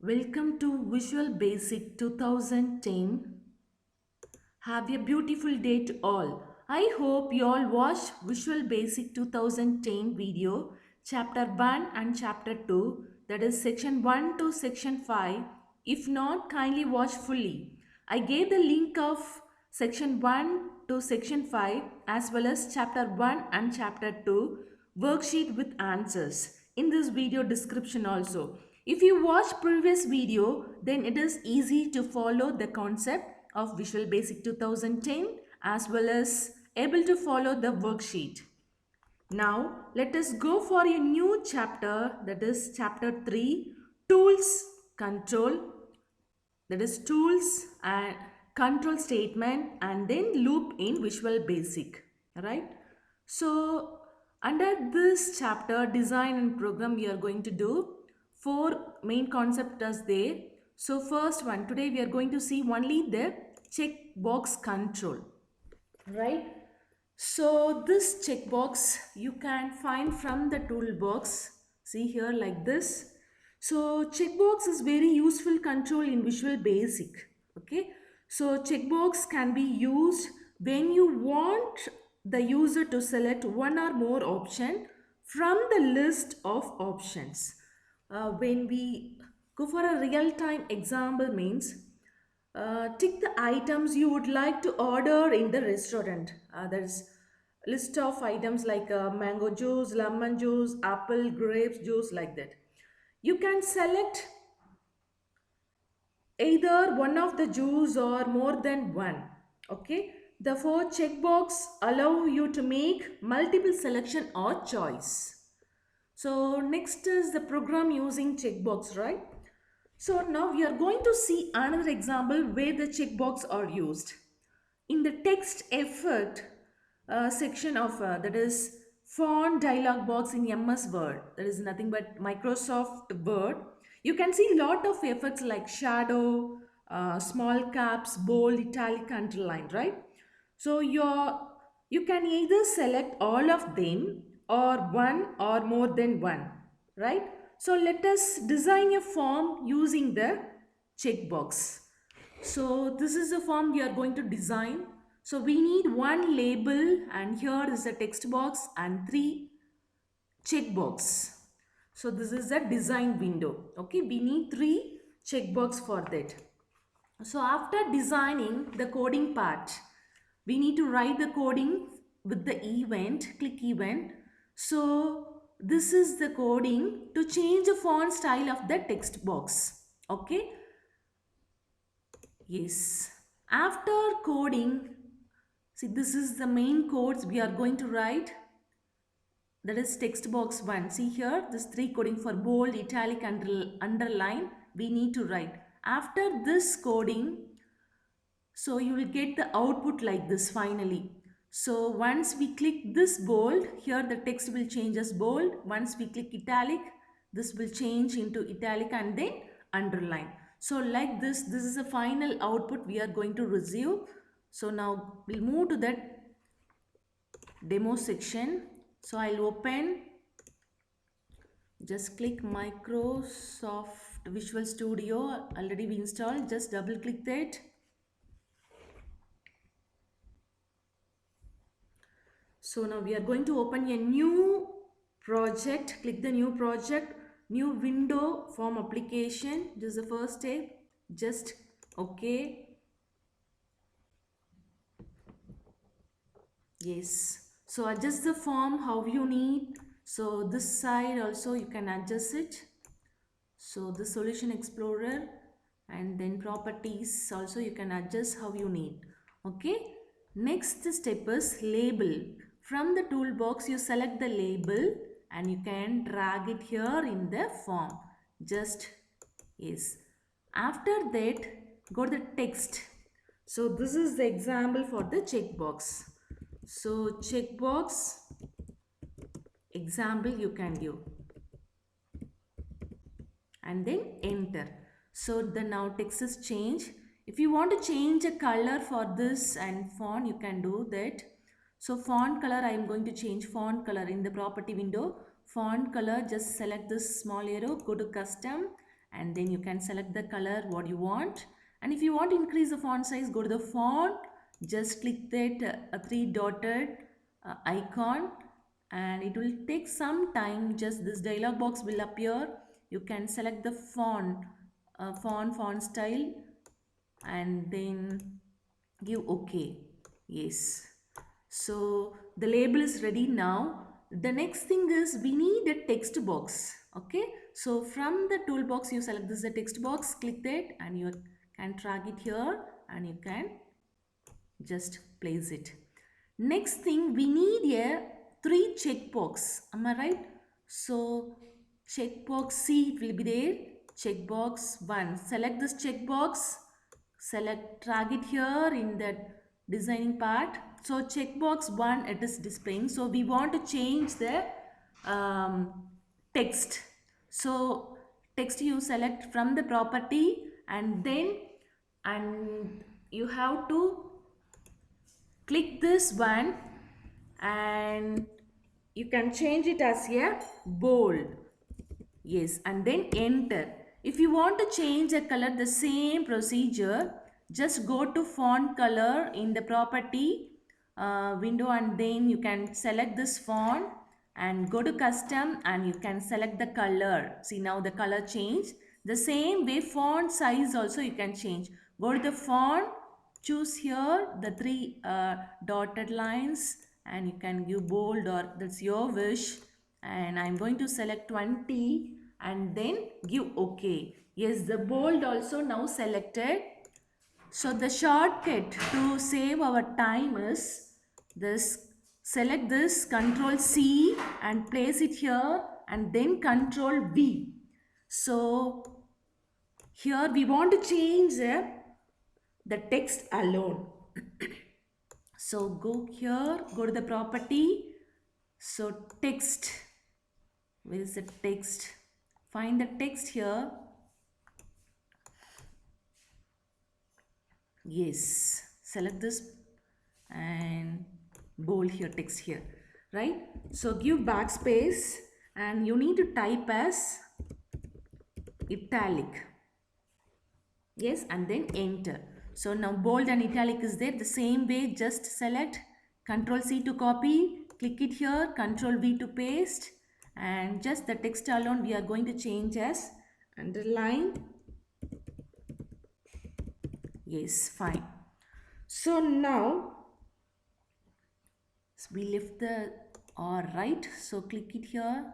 Welcome to Visual Basic 2010. Have a beautiful day to all. I hope you all watched Visual Basic 2010 video, chapter 1 and chapter 2, that is section 1 to section 5. If not, kindly watch fully. I gave the link of section 1 to section 5 as well as chapter 1 and chapter 2 worksheet with answers in this video description also. If you watch previous video, then it is easy to follow the concept of Visual Basic 2010 as well as able to follow the worksheet. Now let us go for a new chapter, that is chapter 3, tools control, that is tools and control statement, and then loop in Visual Basic, right? So under this chapter design and program, we are going to do four main concepts as there. So first one, today we are going to see only the checkbox control, right? So this checkbox you can find from the toolbox. See here like this. So checkbox is very useful control in Visual Basic. Okay. So checkbox can be used when you want the user to select one or more option from the list of options. When we go for a real-time example means tick the items you would like to order in the restaurant. There's list of items like mango juice, lemon juice, apple, grapes juice, like that. You can select either one of the juice or more than one. Okay. The four checkbox allow you to make multiple selection or choice. So next is the program using checkbox, right? So now we are going to see another example where the checkbox are used. In the text effort section of that is font dialog box in MS Word, that is nothing but Microsoft Word, you can see lot of effects like shadow, small caps, bold, italic, underline, right? So you can either select all of them or one or more than one, right? So let us design a form using the checkbox. So this is the form we are going to design. So we need one label, and here is the text box and three checkbox. So this is the design window. Okay, we need three checkbox for that. So after designing the coding part, we need to write the coding with the event, click event. So this is the coding to change the font style of the text box. Okay. Yes. After coding, see, this is the main codes we are going to write. That is text box 1. See here, this 3 coding for bold, italic, underline we need to write. After this coding, so you will get the output like this finally. So once we click this bold, here the text will change as bold. Once we click italic, this will change into italic and then underline. So like this is the final output we are going to receive. So now we'll move to that demo section. So I'll open, just click Microsoft Visual Studio, already we installed, just double click that. So now we are going to open a new project. Click the new project, new window, form application. This is the first step. Just okay. Yes. So adjust the form how you need. So this side also you can adjust it. So the solution explorer and then properties also you can adjust how you need. Okay. Next step is label. From the toolbox you select the label and you can drag it here in the form. Just yes. After that go to the text. So this is the example for the checkbox. So checkbox example you can give and then enter. So the now text is changed. If you want to change a color for this and font, you can do that. So font color, I am going to change font color in the property window. Font color, just select this small arrow, go to custom and then you can select the color what you want. And if you want to increase the font size, go to the font, just click that three dotted icon, and it will take some time. Just this dialog box will appear. You can select the font style, and then give OK. Yes. So the label is ready now. The next thing is we need a text box. Okay. So from the toolbox you select this is a text box. Click that and you can drag it here and you can just place it. Next thing we need a three checkbox. Am I right? So checkbox C it will be there. Checkbox 1. Select this checkbox. Select, drag it here in that designing part. So checkbox 1 it is displaying. So we want to change the text. So text you select from the property, and then you have to click this one and you can change it as a bold. Yes, and then enter. If you want to change the color, the same procedure, just go to font color in the property window, and then you can select this font and go to custom and you can select the color. See, now the color change. The same way font size also you can change. Go to the font, choose here the three dotted lines, and you can give bold, or that's your wish. And I'm going to select 20 and then give OK. Yes, the bold also now selected. So the shortcut to save our time is this. Select this, Control C and place it here, and then Control V. So here we want to change the text alone. So go here, go to the property. So text, where is the text? Find the text here. Yes, select this and bold here, text here, right? So give backspace and you need to type as italic. Yes, and then enter. So now bold and italic is there. The same way, just select Control C to copy, click it here, Control V to paste, and just the text alone we are going to change as underline. Yes, fine. So now we lift the R, right? So click it here,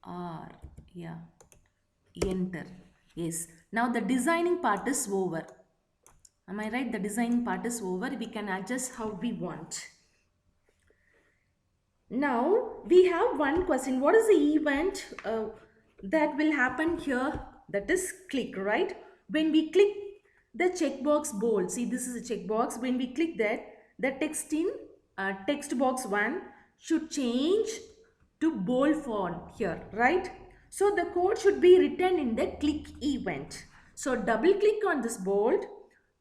R, yeah, enter. Yes, now the designing part is over. Am I right? The designing part is over. We can adjust how we want. Now we have one question. What is the event that will happen here? That is click, right? When we click the checkbox bold, see this is a checkbox. When we click that, the text in text box 1 should change to bold font here, right? So the code should be written in the click event. So double click on this bold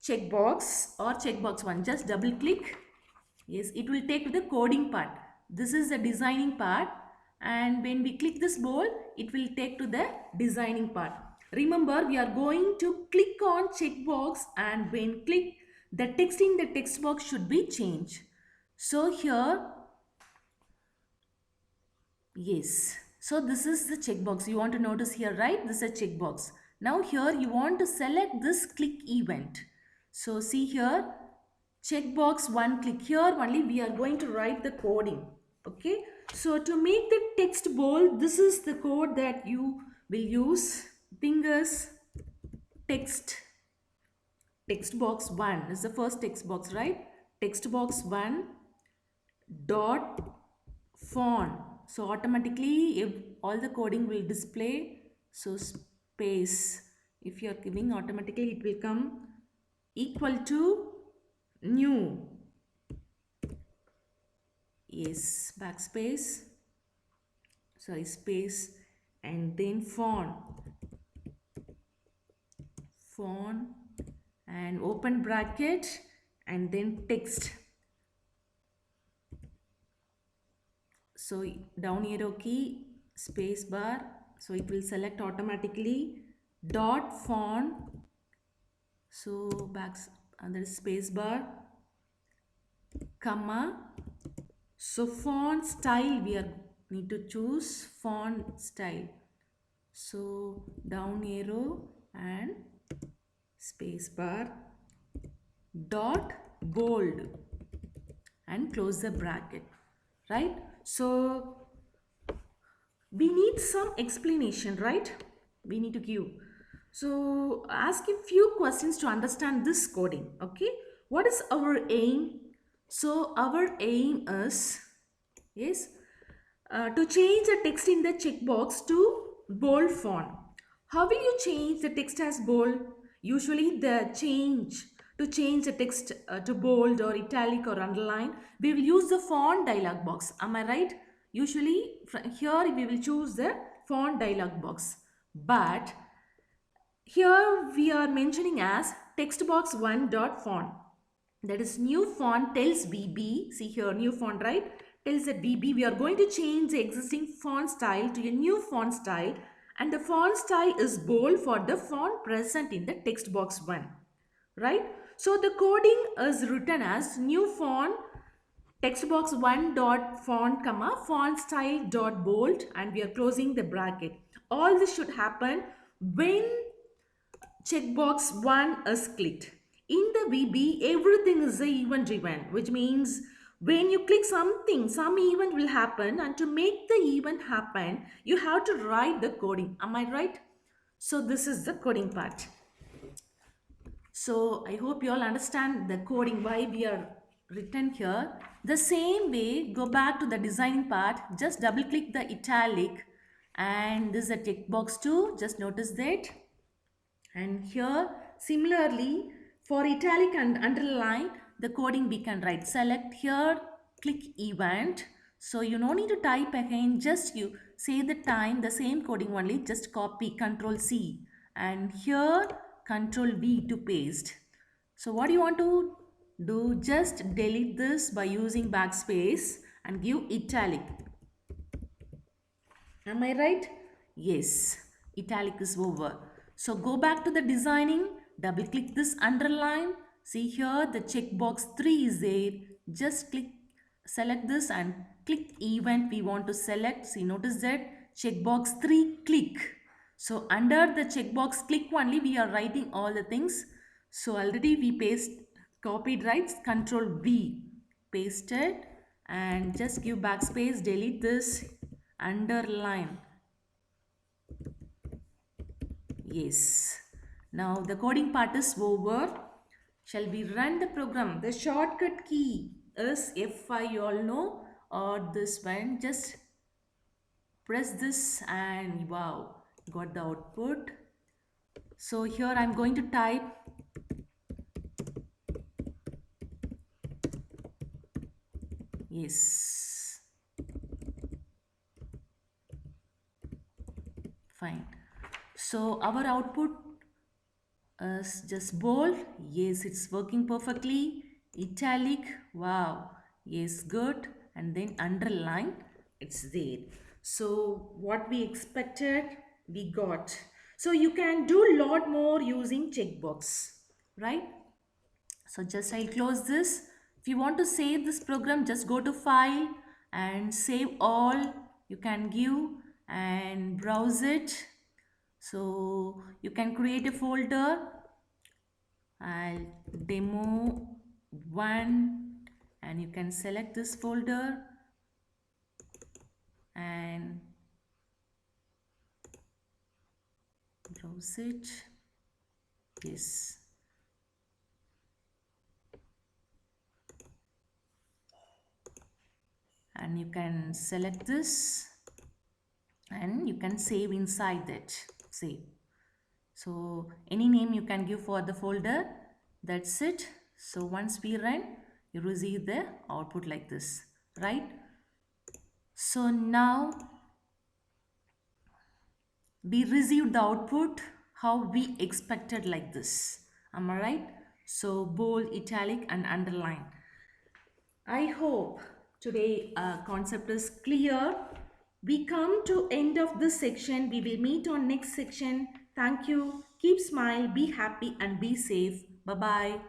checkbox or checkbox 1. Just double click. Yes, it will take the coding part. This is the designing part, and when we click this bold, it will take to the designing part. Remember, we are going to click on checkbox, and when click, the text in the text box should be changed. So here, yes. So this is the checkbox. You want to notice here, right? This is a checkbox. Now here you want to select this click event. So see here, checkbox 1, click here only we are going to write the coding. Okay. So to make the text bold, this is the code that you will use. Thing is text box 1 is the first text box, right? Text box 1 dot font. So automatically if all the coding will display. So space, if you are giving, automatically it will come equal to new. Yes, backspace, sorry, space, and then font and open bracket and then text. So down arrow key, space bar, so it will select automatically dot font, so there is space bar, comma. So font style, we are need to choose font style. So down arrow and space bar, dot bold, and close the bracket, right? So we need some explanation, right? We need to give. So ask a few questions to understand this coding. Okay, what is our aim? So our aim is, yes, to change the text in the checkbox to bold font. How will you change the text as bold? Usually to change the text to bold or italic or underline, we will use the font dialog box. Am I right? Usually here we will choose the font dialog box. But here we are mentioning as text box 1 dot font. That is new font tells VB. See here, new font, right? Tells that VB we are going to change the existing font style to a new font style, and the font style is bold for the font present in the text box 1, right? So the coding is written as new font text box 1 dot font comma font style dot bold, and we are closing the bracket. All this should happen when checkbox 1 is clicked. In the VB, everything is event driven, which means when you click something, some event will happen, and to make the event happen, you have to write the coding. Am I right? So this is the coding part. So I hope you all understand the coding, why we are written here. The same way, go back to the design part, just double click the italic, and this is a checkbox too. Just notice that. And here similarly for italic and underline, the coding we can write. Select here, click event. So you no need to type again, just you say the time, the same coding only, just copy Control C, and here Control V to paste. So what you want to do, just delete this by using backspace and give italic. Am I right? Yes, italic is over. So go back to the designing, double click this underline. See here the checkbox 3 is there. Just select this and click event we want to select. See, notice that checkbox 3 click. So under the checkbox click only we are writing all the things. So already we copied, right? Control V, pasted, and just give backspace, delete this underline. Yes. Now the coding part is over. Shall we run the program? The shortcut key is F5, you all know, or this one. Just press this and wow, got the output. So here I'm going to type yes. Fine. So our output is just bold. Yes, it's working perfectly. Italic. Wow. Yes, good. And then underline. It's there. So what we expected, we got. So you can do a lot more using checkbox, right? So just I'll close this. If you want to save this program, just go to file and save all. You can give and browse it. So you can create a folder. I'll demo 1, and you can select this folder and browse it. Yes. And you can select this and you can save inside that. Save. So any name you can give for the folder. That's it. So once we run, you receive the output like this, right? So now we received the output how we expected like this. Am I right? So bold, italic and underline. I hope today concept is clear. We come to end of this section. We will meet on next section. Thank you. Keep smile, be happy and be safe. Bye bye.